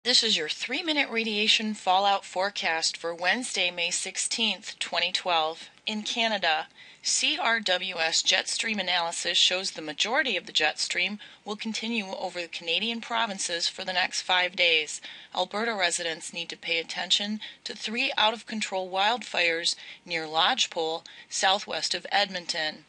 This is your 3-minute radiation fallout forecast for Wednesday, May 16th, 2012. In Canada, CRWS jet stream analysis shows the majority of the jet stream will continue over the Canadian provinces for the next 5 days. Alberta residents need to pay attention to 3 out-of-control wildfires near Lodgepole, southwest of Edmonton.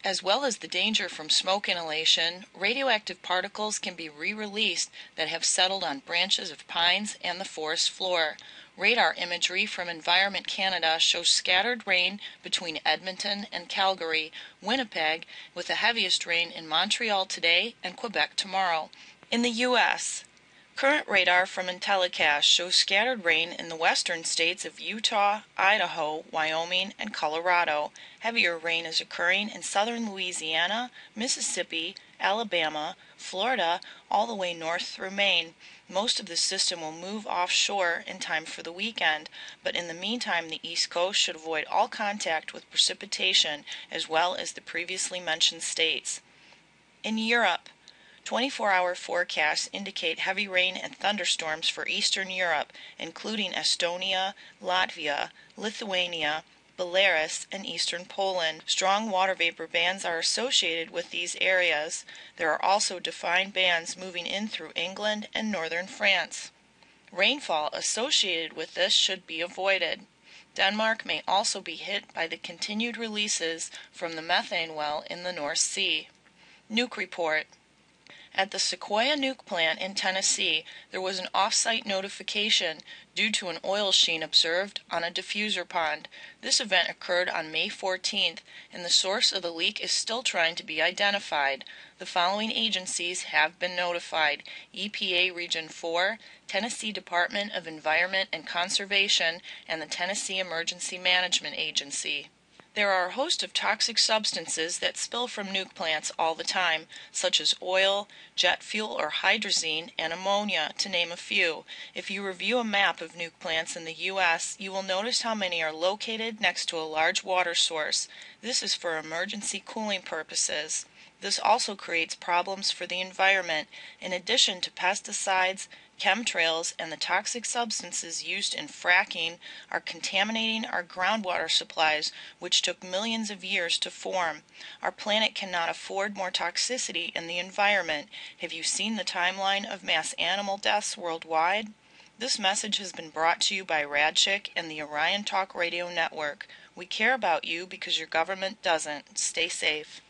As well as the danger from smoke inhalation, radioactive particles can be re-released that have settled on branches of pines and the forest floor. Radar imagery from Environment Canada shows scattered rain between Edmonton and Calgary, Winnipeg, with the heaviest rain in Montreal today and Quebec tomorrow. In the U.S., current radar from Intellicast shows scattered rain in the western states of Utah, Idaho, Wyoming, and Colorado. Heavier rain is occurring in southern Louisiana, Mississippi, Alabama, Florida, all the way north through Maine. Most of the system will move offshore in time for the weekend, but in the meantime the East Coast should avoid all contact with precipitation as well as the previously mentioned states. In Europe, 24-hour forecasts indicate heavy rain and thunderstorms for Eastern Europe, including Estonia, Latvia, Lithuania, Belarus, and eastern Poland. Strong water vapor bands are associated with these areas. There are also defined bands moving in through England and northern France. Rainfall associated with this should be avoided. Denmark may also be hit by the continued releases from the methane well in the North Sea. Nuke report. At the Sequoia nuke plant in Tennessee, there was an off-site notification due to an oil sheen observed on a diffuser pond. This event occurred on May 14th, and the source of the leak is still trying to be identified. The following agencies have been notified: EPA Region 4, Tennessee Department of Environment and Conservation, and the Tennessee Emergency Management Agency. There are a host of toxic substances that spill from nuke plants all the time, such as oil, jet fuel or hydrazine, and ammonia, to name a few. If you review a map of nuke plants in the U.S., you will notice how many are located next to a large water source. This is for emergency cooling purposes. This also creates problems for the environment. In addition to pesticides, chemtrails, and the toxic substances used in fracking are contaminating our groundwater supplies, which took millions of years to form. Our planet cannot afford more toxicity in the environment. Have you seen the timeline of mass animal deaths worldwide? This message has been brought to you by Radchick and the Orion Talk Radio Network. We care about you because your government doesn't. Stay safe.